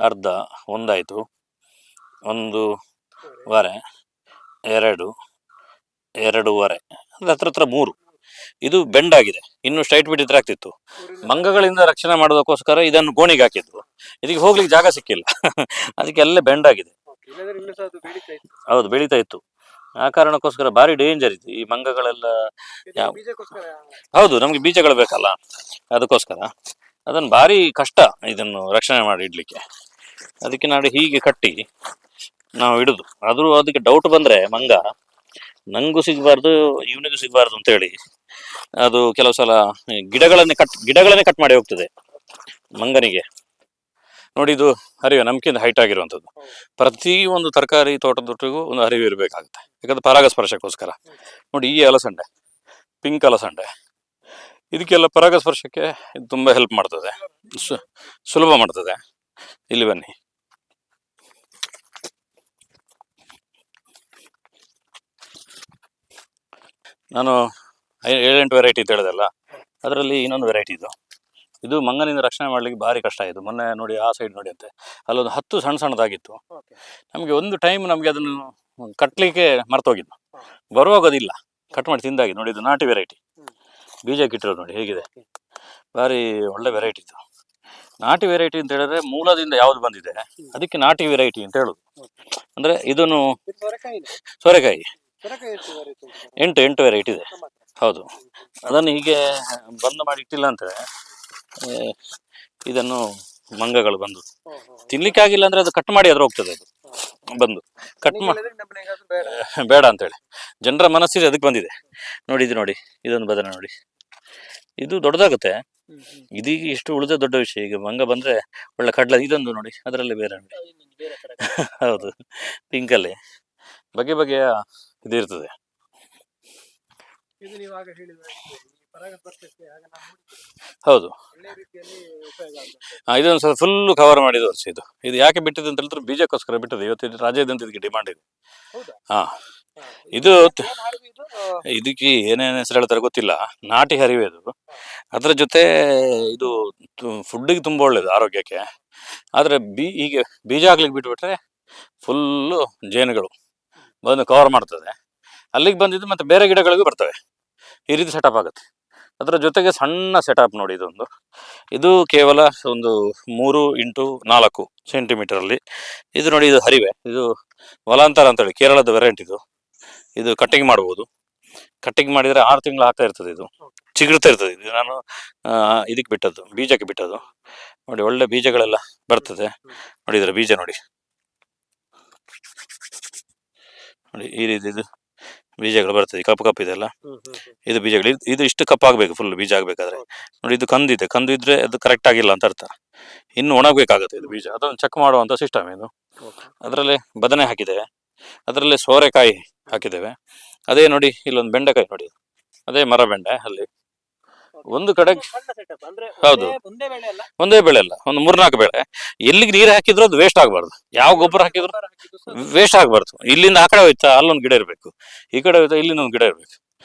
ಅರ್ಧ ಒಂದಾಯ್ತು, 1.5, 2, 2.5, ಹತ್ರ 3. ಇದು ಬೆಂಡ್ ಆಗಿದೆ, ಇನ್ನು ಸ್ಟ್ರೈಟ್ ಬಿಟ್ಟಿದ್ರೆ ಆಗ್ತಿತ್ತು. ಮಂಗಗಳಿಂದ ರಕ್ಷಣೆ ಮಾಡೋದಕ್ಕೋಸ್ಕರ ಇದನ್ನು ಗೋಣಿಗೆ ಹಾಕಿದ್ದು. ಇದಕ್ಕೆ ಹೋಗ್ಲಿಕ್ಕೆ ಜಾಗ ಸಿಕ್ಕಿಲ್ಲ ಅದಕ್ಕೆ ಎಲ್ಲ ಬೆಂಡ್ ಆಗಿದೆ. ಹೌದು, ಬೆಳೀತಾ ಇತ್ತು. ಆ ಕಾರಣಕ್ಕೋಸ್ಕರ ಭಾರಿ ಡೇಂಜರ್ ಇತ್ತು ಈ ಮಂಗಗಳೆಲ್ಲ. ಹೌದು, ನಮ್ಗೆ ಬೀಜಗಳು ಬೇಕಲ್ಲ, ಅದಕ್ಕೋಸ್ಕರ ಅದನ್ನು ಭಾರಿ ಕಷ್ಟ ಇದನ್ನು ರಕ್ಷಣೆ ಮಾಡಿ ಇಡ್ಲಿಕ್ಕೆ. ಅದಕ್ಕೆ ನಾಳೆ ಹೀಗೆ ಕಟ್ಟಿ ನಾವು ಇಡುದು. ಆದ್ರೂ ಅದಕ್ಕೆ ಡೌಟ್ ಬಂದ್ರೆ ಮಂಗ ನಂಗೂ ಸಿಗಬಾರ್ದು, ಇವನಿಗೂ ಸಿಗಬಾರ್ದು ಅಂತ ಹೇಳಿ ಅದು ಕೆಲವು ಸಲ ಗಿಡಗಳನ್ನೇ ಕಟ್ ಮಾಡಿ ಹೋಗ್ತದೆ ಮಂಗನಿಗೆ. ನೋಡಿ, ಇದು ಹರಿವೆ ನಮ್ಗಿಂತ ಹೈಟ್ ಆಗಿರುವಂಥದ್ದು. ಪ್ರತಿ ಒಂದು ತರಕಾರಿ ತೋಟದೊಟ್ಟಿಗೂ ಒಂದು ಹರಿವೆ ಇರಬೇಕಾಗುತ್ತೆ, ಯಾಕಂದ್ರೆ ಪರಾಗಸ್ಪರ್ಶಕ್ಕೋಸ್ಕರ. ನೋಡಿ ಈ ಅಲಸಂಡೆ, ಪಿಂಕ್ ಅಲಸಂಡೆ, ಇದಕ್ಕೆಲ್ಲ ಪರಾಗಸ್ಪರ್ಶಕ್ಕೆ ಇದು ತುಂಬ ಹೆಲ್ಪ್ ಮಾಡ್ತದೆ, ಸುಲಭ ಮಾಡ್ತದೆ. ಇಲ್ಲಿ ಬನ್ನಿ. ನಾನು 7-8 ವೆರೈಟಿ ಅಂತ ಹೇಳಿದೆಲ್ಲ, ಅದರಲ್ಲಿ ಇನ್ನೊಂದು ವೆರೈಟಿ ಇದು ಮಂಗನಿಂದ ರಕ್ಷಣೆ ಮಾಡ್ಲಿಕ್ಕೆ ಭಾರಿ ಕಷ್ಟ ಆಯಿತು. ಮೊನ್ನೆ ನೋಡಿ, ಆ ಸೈಡ್ ನೋಡಿ ಅಂತೆ, ಅಲ್ಲೊಂದು 10 ಸಣ್ಣದಾಗಿತ್ತು. ನಮಗೆ ಒಂದು ಟೈಮ್ ನಮಗೆ ಅದನ್ನು ಕಟ್ಟಲಿಕ್ಕೆ ಮರ್ತೋಗಿದ್ದು, ಬರುವಾಗೋದಿಲ್ಲ, ಕಟ್ ಮಾಡಿ ತಿಂದಾಗಿ. ನೋಡಿ ಇದು ನಾಟಿ ವೆರೈಟಿ, ಬೀಜ ಕಿಟ್ಟಿರೋದು ನೋಡಿ ಹೇಗಿದೆ, ಭಾರಿ ಒಳ್ಳೆ ವೆರೈಟಿ ಇದು. ನಾಟಿ ವೆರೈಟಿ ಅಂತ ಹೇಳಿದ್ರೆ ಮೂಲದಿಂದ ಯಾವ್ದು ಬಂದಿದೆ ಅದಕ್ಕೆ ನಾಟಿ ವೆರೈಟಿ ಅಂತ ಹೇಳುದು. ಅಂದ್ರೆ ಇದನ್ನು ಸೋರೆಕಾಯಿ 8 ವೆರೈಟಿ ಇದೆ. ಹೌದು, ಅದನ್ನು ಹೀಗೆ ಬಂದ್ ಮಾಡಿ ಇಟ್ಟಿಲ್ಲ ಅಂತ ಇದನ್ನು ಮಂಗಗಳು ಬಂದು ತಿನ್ಲಿಕ್ಕೆ ಆಗಿಲ್ಲ ಅಂದ್ರೆ ಅದು ಕಟ್ ಮಾಡಿ ಅದ್ರ ಹೋಗ್ತದೆ. ಅದು ಬಂದು ಕಟ್ ಬೇಡ ಅಂತ ಹೇಳಿ ಜನರ ಮನಸ್ಸಿಗೆ ಅದಕ್ಕೆ ಬಂದಿದೆ. ನೋಡಿ ಇದು ನೋಡಿ, ಇದೊಂದು ಬದನೆ ನೋಡಿ, ಇದು ದೊಡ್ಡದಾಗುತ್ತೆ. ಇದೀಗ ಇಷ್ಟು ಉಳಿದ ದೊಡ್ಡ ವಿಷಯ. ಈಗ ಮಂಗ ಬಂದ್ರೆ ಒಳ್ಳೆ ಕಡ್ಲ. ಇದೊಂದು ನೋಡಿ, ಅದರಲ್ಲಿ ಬೇರೆ ನೋಡಿ. ಹೌದು, ಪಿಂಕಲ್ಲಿ ಬಗೆ ಬಗೆಯ ಇದಿರ್ತದೆ. ಇದು ನೀವು ಆಗ ಹೇಳಿದ ಇದು, ಈ ಪರಾಗಸ್ಪರ್ಶಕ್ಕೆ ಆಗ ನಾವು ನೋಡಿದ್ದೇವೆ. ಹೌದು. ಒಳ್ಳೆ ರೀತಿಯಲ್ಲಿ ಉಪಯೋಗ ಆಗುವಂಥದ್ದು. ಇದೊಂದು ಸ್ವಲ್ಪ ಫುಲ್ ಕವರ್ ಮಾಡಿ ತೋರಿಸಿ. ಇದು ಯಾಕೆ ಬಿಟ್ಟಿದೆ ಅಂತ ಹೇಳಿದ್ರೆ ಬೀಜಕ್ಕೋಸ್ಕರ ಬಿಟ್ಟಿದೆ. ಇವತ್ತು ಇದು ರಾಜ್ಯಾದ್ಯಂತ ಇದಕ್ಕೆ ಡಿಮಾಂಡ್ ಇದೆ. ಹೌದಾ? ಹಾ, ಹಾ, ಇದು ಏನ್ ಹರಿವು ಇದು? ಇದಕ್ಕೆ ಏನೇನು ಹೆಸರು ಹೇಳ್ತಾರೆ ಗೊತ್ತಿಲ್ಲ. ನಾಟಿ ಹರಿವೆ ಅದು. ಅದರ ಜೊತೆ ಇದು ಫುಡ್ಡಿಗೆ ತುಂಬ ಒಳ್ಳೇದು ಆರೋಗ್ಯಕ್ಕೆ. ಆದರೆ ಹೀಗೆ ಬೀಜ ಹಾಕ್ಲಿಕ್ಕೆ ಬಿಟ್ಬಿಟ್ರೆ ಫುಲ್ಲು ಜೇನುಗಳು ಬಂದು ಕವರ್ ಮಾಡ್ತದೆ. ಅಲ್ಲಿಗೆ ಬಂದಿದ್ದು ಮತ್ತೆ ಬೇರೆ ಗಿಡಗಳಿಗೂ ಬರ್ತವೆ. ಈ ರೀತಿ ಸೆಟಪ್ ಆಗುತ್ತೆ. ಅದರ ಜೊತೆಗೆ ಸಣ್ಣ ಸೆಟಪ್ ನೋಡಿ ಇದೊಂದು. ಇದು ಕೇವಲ ಒಂದು 3x4 ಸೆಂಟಿಮೀಟರಲ್ಲಿ. ಇದು ನೋಡಿ, ಇದು ಹರಿವೆ. ಇದು ವಲಾಂತರ ಅಂತೇಳಿ ಕೇರಳದ ವೆರೈಟಿ ಇದು. ಇದು ಕಟ್ಟಿಂಗ್ ಮಾಡ್ಬೋದು. ಕಟ್ಟಿಂಗ್ ಮಾಡಿದರೆ 6 ತಿಂಗಳು ಆಗ್ತಾ ಇರ್ತದೆ. ಇದು ಚಿಗುರ್ತಾ ಇರ್ತದೆ. ಇದು ನಾನು ಇದಕ್ಕೆ ಬಿಟ್ಟದ್ದು, ಬೀಜಕ್ಕೆ ಬಿಟ್ಟದ್ದು. ನೋಡಿ, ಒಳ್ಳೆ ಬೀಜಗಳೆಲ್ಲ ಬರ್ತದೆ. ನೋಡಿ ಇದರ ಬೀಜ ನೋಡಿ. ನೋಡಿ ಈ ರೀತಿ ಇದು ಬೀಜಗಳು ಬರ್ತದೆ. ಕಪ್ಪು ಕಪ್ಪು ಇದೆಲ್ಲ ಇದು ಬೀಜಗಳು. ಇದು ಇಷ್ಟು ಕಪ್ಪಾಗಬೇಕು ಫುಲ್ ಬೀಜ ಆಗಬೇಕಾದ್ರೆ. ನೋಡಿ, ಇದು ಕಂದಿದೆ. ಕಂದು ಇದ್ರೆ ಅದು ಕರೆಕ್ಟ್ ಆಗಿಲ್ಲ ಅಂತ ಅರ್ಥ. ಇನ್ನು ಒಣಗಬೇಕಾಗುತ್ತೆ ಇದು ಬೀಜ. ಅದನ್ನು ಚೆಕ್ ಮಾಡುವಂಥ ಸಿಸ್ಟಮ್ ಇದು. ಅದರಲ್ಲಿ ಬದನೆ ಹಾಕಿದ್ದೇವೆ, ಅದರಲ್ಲಿ ಸೋರೆಕಾಯಿ ಹಾಕಿದ್ದೇವೆ. ಅದೇ ನೋಡಿ, ಇಲ್ಲೊಂದು ಬೆಂಡೆಕಾಯಿ ನೋಡಿ, ಅದೇ ಮರ ಬೆಂಡೆ. ಅಲ್ಲಿ ಒಂದು ಕಡೆ ಹೌದು, ಒಂದೇ ಬೆಳೆ ಅಲ್ಲ, ಒಂದು 3-4 ಬೆಳೆ. ಎಲ್ಲಿಗೆ ನೀರು ಹಾಕಿದ್ರು ಅದು ವೇಸ್ಟ್ ಆಗಬಾರ್ದು. ಯಾವ ಗೊಬ್ಬರ ಹಾಕಿದ್ರು ವೇಸ್ಟ್ ಆಗಬಾರ್ದು. ಇಲ್ಲಿಂದ ಆ ಕಡೆ ಹೋಯ್ತಾ ಅಲ್ಲೊಂದು ಗಿಡ ಇರಬೇಕು, ಈ ಕಡೆ ಹೋಯ್ತಾ ಇಲ್ಲಿಂದ ಒಂದು ಗಿಡ ಇರಬೇಕು.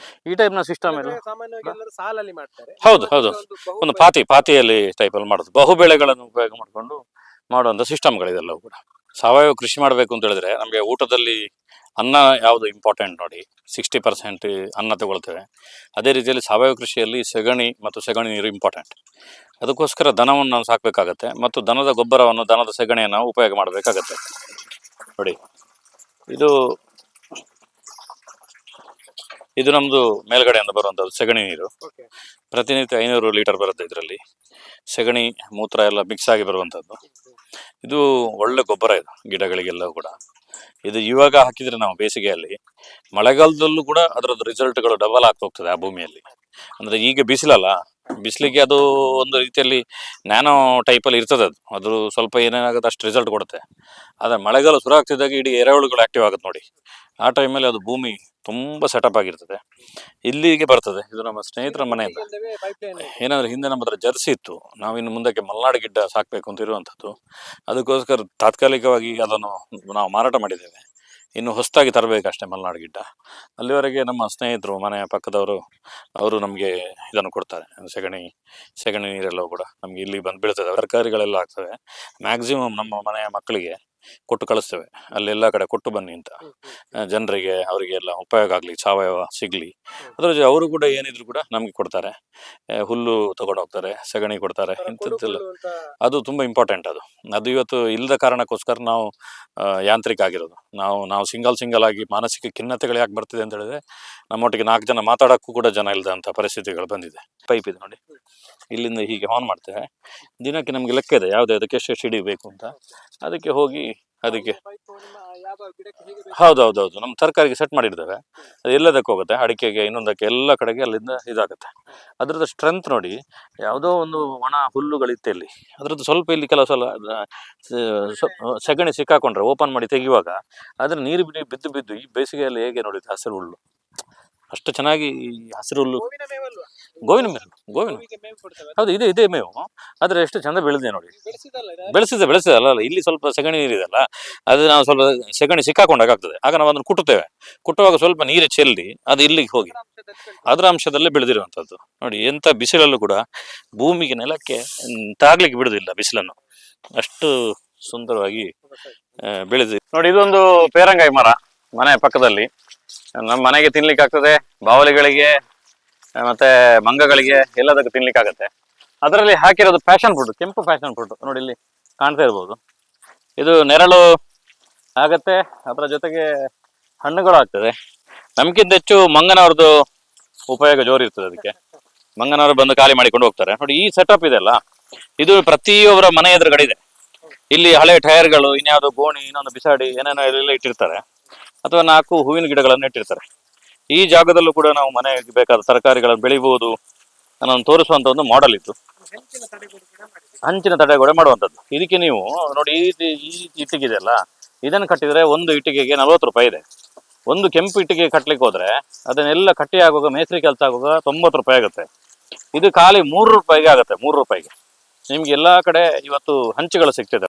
ಈ ಟೈಪ್ನ ಸಿಸ್ಟಮ್ ಇದು. ಸಾಮಾನ್ಯವಾಗಿ ಎಲ್ಲರೂ ಸಾಲಲ್ಲಿ ಮಾಡ್ತಾರೆ. ಹೌದು ಹೌದು, ಒಂದು ಪಾತಿಯಲ್ಲಿ ಟೈಪಲ್ಲಿ ಮಾಡೋದು. ಬಹು ಬೆಳೆಗಳನ್ನು ಉಪಯೋಗ ಮಾಡಿಕೊಂಡು ಮಾಡುವಂಥ ಸಿಸ್ಟಮ್ಗಳಿದೆಲ್ಲವೂ ಕೂಡ. ಸಾವಯವ ಕೃಷಿ ಮಾಡಬೇಕು ಅಂತ ಹೇಳಿದ್ರೆ ನಮಗೆ ಊಟದಲ್ಲಿ ಅನ್ನ ಯಾವುದು ಇಂಪಾರ್ಟೆಂಟ್ ನೋಡಿ. 60% ಅನ್ನ ತಗೊಳ್ತೇವೆ. ಅದೇ ರೀತಿಯಲ್ಲಿ ಸಾವಯವ ಕೃಷಿಯಲ್ಲಿ ಸೆಗಣಿ ಮತ್ತು ಸೆಗಣಿ ನೀರು ಇಂಪಾರ್ಟೆಂಟ್. ಅದಕ್ಕೋಸ್ಕರ ದನವನ್ನು ನಾವು ಸಾಕಬೇಕಾಗತ್ತೆ ಮತ್ತು ದನದ ಗೊಬ್ಬರವನ್ನು, ದನದ ಸೆಗಣಿಯನ್ನು ನಾವು ಉಪಯೋಗ ಮಾಡಬೇಕಾಗತ್ತೆ. ನೋಡಿ, ಇದು ನಮ್ಮದು ಮೇಲ್ಗಡೆಯಿಂದ ಬರುವಂಥದ್ದು ಸೆಗಣಿ ನೀರು. ಪ್ರತಿನಿತ್ಯ 500 ಲೀಟರ್ ಬರುತ್ತೆ. ಇದರಲ್ಲಿ ಸೆಗಣಿ ಮೂತ್ರ ಎಲ್ಲ ಮಿಕ್ಸ್ ಆಗಿ ಬರುವಂಥದ್ದು. ಇದು ಒಳ್ಳೆ ಗೊಬ್ಬರ ಇದು ಗಿಡಗಳಿಗೆಲ್ಲ ಕೂಡ. ಇದು ಇವಾಗ ಹಾಕಿದರೆ ನಾವು ಬೇಸಿಗೆಯಲ್ಲಿ, ಮಳೆಗಾಲದಲ್ಲೂ ಕೂಡ ಅದರದ್ದು ರಿಸಲ್ಟ್ಗಳು ಡಬಲ್ ಆಗ್ತಾ ಹೋಗ್ತದೆ ಆ ಭೂಮಿಯಲ್ಲಿ. ಅಂದರೆ ಈಗ ಬಿಸಿಲಲ್ಲ, ಬಿಸಿಲಿಗೆ ಅದು ಒಂದು ರೀತಿಯಲ್ಲಿ ನ್ಯಾನೋ ಟೈಪಲ್ಲಿ ಇರ್ತದೆ. ಅದು ಸ್ವಲ್ಪ ಏನೇನಾಗುತ್ತೆ ಅಷ್ಟು ರಿಸಲ್ಟ್ ಕೊಡುತ್ತೆ. ಆದರೆ ಮಳೆಗಾಲ ಶುರು ಆಗ್ತಿದ್ದಾಗ ಇಡೀ ಎರೆಹುಳುಗಳು ಆಕ್ಟಿವ್ ಆಗುತ್ತೆ ನೋಡಿ. ಆ ಟೈಮಲ್ಲಿ ಅದು ಭೂಮಿ ತುಂಬ ಸೆಟಪ್ ಆಗಿರ್ತದೆ. ಇಲ್ಲಿಗೆ ಬರ್ತದೆ. ಇದು ನಮ್ಮ ಸ್ನೇಹಿತರ ಮನೆಯಿಂದ. ಏನಂದರೆ ಹಿಂದೆ ನಮ್ಮ ಹತ್ರ ಜರ್ಸಿ ಇತ್ತು. ನಾವಿನ್ನು ಮುಂದಕ್ಕೆ ಮಲೆನಾಡು ಗಿಡ್ಡ ಸಾಕಬೇಕು ಅಂತ ಇರುವಂಥದ್ದು. ಅದಕ್ಕೋಸ್ಕರ ತಾತ್ಕಾಲಿಕವಾಗಿ ಅದನ್ನು ನಾವು ಮಾರಾಟ ಮಾಡಿದ್ದೇವೆ. ಇನ್ನು ಹೊಸದಾಗಿ ತರಬೇಕಷ್ಟೇ ಮಲೆನಾಡು ಗಿಡ್ಡ. ಅಲ್ಲಿವರೆಗೆ ನಮ್ಮ ಸ್ನೇಹಿತರು, ಮನೆಯ ಪಕ್ಕದವರು, ಅವರು ನಮಗೆ ಇದನ್ನು ಕೊಡ್ತಾರೆ. ಸೆಗಣಿ ನೀರೆಲ್ಲವೂ ಕೂಡ ನಮಗೆ ಇಲ್ಲಿ ಬಂದು ಬೀಳ್ತದೆ. ತರಕಾರಿಗಳೆಲ್ಲ ಆಗ್ತವೆ. ಮ್ಯಾಕ್ಸಿಮಮ್ ನಮ್ಮ ಮನೆಯ ಮಕ್ಕಳಿಗೆ ಕೊಟ್ಟು ಕಳಿಸ್ತೇವೆ. ಅಲ್ಲೆಲ್ಲ ಕಡೆ ಕೊಟ್ಟು ಬನ್ನಿ ಅಂತ, ಜನರಿಗೆ ಅವರಿಗೆಲ್ಲ ಉಪಯೋಗ ಆಗಲಿ, ಸಾವಯವ ಸಿಗಲಿ. ಅದರ ಜೊತೆ ಅವರು ಕೂಡ ಏನಿದ್ರು ಕೂಡ ನಮಗೆ ಕೊಡ್ತಾರೆ. ಹುಲ್ಲು ತಗೊಂಡು ಹೋಗ್ತಾರೆ, ಸೆಗಣಿ ಕೊಡ್ತಾರೆ. ಇಂಥದ್ದೆಲ್ಲ ಅದು ತುಂಬ ಇಂಪಾರ್ಟೆಂಟ್. ಅದು ಇವತ್ತು ಇಲ್ಲದ ಕಾರಣಕ್ಕೋಸ್ಕರ ನಾವು ಯಾಂತ್ರಿಕ ಆಗಿರೋದು. ನಾವು ಸಿಂಗಲ್ ಆಗಿ ಮಾನಸಿಕ ಖಿನ್ನತೆಗಳು ಯಾಕೆ ಬರ್ತಿದೆ ಅಂತ ಹೇಳಿದ್ರೆ, ನಮ್ಮೊಟ್ಟಿಗೆ 4 ಜನ ಮಾತಾಡೋಕ್ಕೂ ಕೂಡ ಜನ ಇಲ್ಲದಂಥ ಪರಿಸ್ಥಿತಿಗಳು ಬಂದಿದೆ. ಪೈಪ್ ಇದೆ ನೋಡಿ, ಇಲ್ಲಿಂದ ಹೀಗೆ ಆನ್ ಮಾಡ್ತೇವೆ. ದಿನಕ್ಕೆ ನಮಗೆ ಲೆಕ್ಕ ಇದೆ ಯಾವುದಕ್ಕೆ ಎಷ್ಟು ಹಿಡಿಬೇಕು ಅಂತ. ಅದಕ್ಕೆ ಹೋಗಿ ಅದಕ್ಕೆ ಹೌದೌದು, ನಮ್ಮ ತರಕಾರಿಗೆ ಸೆಟ್ ಮಾಡಿರ್ತೇವೆ. ಅದು ಎಲ್ಲದಕ್ಕೆ ಹೋಗುತ್ತೆ, ಅಡಿಕೆಗೆ, ಇನ್ನೊಂದಕ್ಕೆ, ಎಲ್ಲ ಕಡೆಗೆ ಅಲ್ಲಿಂದ ಇದಾಗುತ್ತೆ. ಅದ್ರದ್ದು ಸ್ಟ್ರೆಂತ್ ನೋಡಿ. ಯಾವುದೋ ಒಂದು ಒಣ ಹುಲ್ಲುಗಳಿತ್ತು ಇಲ್ಲಿ, ಅದ್ರದ್ದು ಸ್ವಲ್ಪ ಇಲ್ಲಿ ಕೆಲವು ಸಲ ಸೆಗಣಿ ಸಿಕ್ಕಾಕೊಂಡ್ರೆ ಓಪನ್ ಮಾಡಿ ತೆಗೆಯುವಾಗ ಅದ್ರ ನೀರು ಬಿದ್ದು ಈ ಬೇಸಿಗೆಯಲ್ಲಿ ಹೇಗೆ ನೋಡಿ ಹಸಿರು ಹುಲ್ಲು ಅಷ್ಟು ಚೆನ್ನಾಗಿ ಹಸಿರು ಹುಲ್ಲು. ಗೋವಿನ ಮೇವು ಹೌದು, ಇದೇ ಮೇವು. ಆದರೆ ಎಷ್ಟು ಚಂದ ಬೆಳೆದಿದೆ ನೋಡಿ. ಬೆಳೆಸಿದೆ ಅಲ್ಲ. ಇಲ್ಲಿ ಸ್ವಲ್ಪ ಸೆಗಣಿ ನೀರಿದೆಲ್ಲ, ಅದು ನಾವು ಸ್ವಲ್ಪ ಸೆಗಣಿ ಸಿಕ್ಕಾಕೊಂಡಾಗ ಆಗ್ತದೆ. ಆಗ ನಾವು ಅದನ್ನು ಕುಟ್ಟುತ್ತೇವೆ. ಕುಟ್ಟುವಾಗ ಸ್ವಲ್ಪ ನೀರು ಚೆಲ್ಲಿ ಅದು ಇಲ್ಲಿಗೆ ಹೋಗಿ ಅದರ ಅಂಶದಲ್ಲೇ ಬೆಳೆದಿರುವಂಥದ್ದು ನೋಡಿ. ಎಂಥ ಬಿಸಿಲಲ್ಲೂ ಕೂಡ ಭೂಮಿಗೆ, ನೆಲಕ್ಕೆ ತಾಗ್ಲಿಕ್ಕೆ ಬಿಡುದಿಲ್ಲ ಬಿಸಿಲನ್ನು. ಅಷ್ಟು ಸುಂದರವಾಗಿ ಬೆಳೆದಿದೆ ನೋಡಿ. ಇದೊಂದು ಪೇರಂಗಾಯಿ ಮರ ಮನೆಯ ಪಕ್ಕದಲ್ಲಿ. ನಮ್ಮ ಮನೆಗೆ ತಿನ್ಲಿಕ್ಕೆ ಆಗ್ತದೆ, ಬಾವಲಿಗಳಿಗೆ ಮತ್ತೆ ಮಂಗಗಳಿಗೆ ಎಲ್ಲದಕ್ಕೂ ತಿನ್ಲಿಕ್ಕೆ ಆಗತ್ತೆ. ಅದರಲ್ಲಿ ಹಾಕಿರೋದು ಪ್ಯಾಷನ್ ಫ್ರೂಟ್, ಕೆಂಪು ಪ್ಯಾಷನ್ ಫ್ರೂಟ್ ನೋಡಿ, ಇಲ್ಲಿ ಕಾಣ್ತಾ ಇರ್ಬೋದು. ಇದು ನೆರಳು ಆಗತ್ತೆ, ಅದರ ಜೊತೆಗೆ ಹಣ್ಣುಗಳು ಆಗ್ತದೆ. ನಮ್ಗಿಂತ ಹೆಚ್ಚು ಮಂಗನವ್ರದ್ದು ಉಪಯೋಗ ಜೋರಿರ್ತದೆ. ಅದಕ್ಕೆ ಮಂಗನವರು ಬಂದು ಖಾಲಿ ಮಾಡಿಕೊಂಡು ಹೋಗ್ತಾರೆ ನೋಡಿ. ಈ ಸೆಟಪ್ ಇದೆಲ್ಲ, ಇದು ಪ್ರತಿಯೊಬ್ಬರ ಮನೆ ಎದುರುಗಡೆ ಇದೆ. ಇಲ್ಲಿ ಹಳೆ ಟೈರ್ಗಳು, ಇನ್ಯಾವುದೋ ಗೋಣಿ, ಇನ್ನೊಂದು ಬಿಸಾಡಿ ಏನೇನೋ ಎಲ್ಲ ಇಟ್ಟಿರ್ತಾರೆ. ಅಥವಾ 4 ಹೂವಿನ ಗಿಡಗಳನ್ನು ಇಟ್ಟಿರ್ತಾರೆ. ಈ ಜಾಗದಲ್ಲೂ ಕೂಡ ನಾವು ಮನೆಗೆ ಬೇಕಾದ ತರಕಾರಿಗಳನ್ನು ಬೆಳಿಬಹುದು ಅನ್ನೋದು ತೋರಿಸುವಂತ ಒಂದು ಮಾಡೆಲ್ ಇತ್ತು. ಹಂಚಿನ ತಡೆಗೋಡೆ ಮಾಡುವಂಥದ್ದು. ಇದಕ್ಕೆ ನೀವು ನೋಡಿ, ಈ ಇಟ್ಟಿಗೆ ಇದೆಯಲ್ಲ, ಇದನ್ನು ಕಟ್ಟಿದ್ರೆ ಒಂದು ಇಟ್ಟಿಗೆಗೆ 40 ರೂಪಾಯಿ ಇದೆ. ಒಂದು ಕೆಂಪು ಇಟ್ಟಿಗೆ ಕಟ್ಲಿಕ್ಕೆ ಹೋದ್ರೆ ಅದನ್ನೆಲ್ಲ ಕಟ್ಟಿ ಆಗುವಾಗ ಮೇಸ್ತ್ರಿ ಕೆಲಸ ಆಗುವಾಗ 90 ರೂಪಾಯಿ ಆಗುತ್ತೆ. ಇದು ಖಾಲಿ 3 ರೂಪಾಯಿಗೆ ಆಗುತ್ತೆ. 3 ರೂಪಾಯಿಗೆ ನಿಮ್ಗೆ ಎಲ್ಲಾ ಕಡೆ ಇವತ್ತು ಹಂಚುಗಳು ಸಿಗ್ತಿದೆ.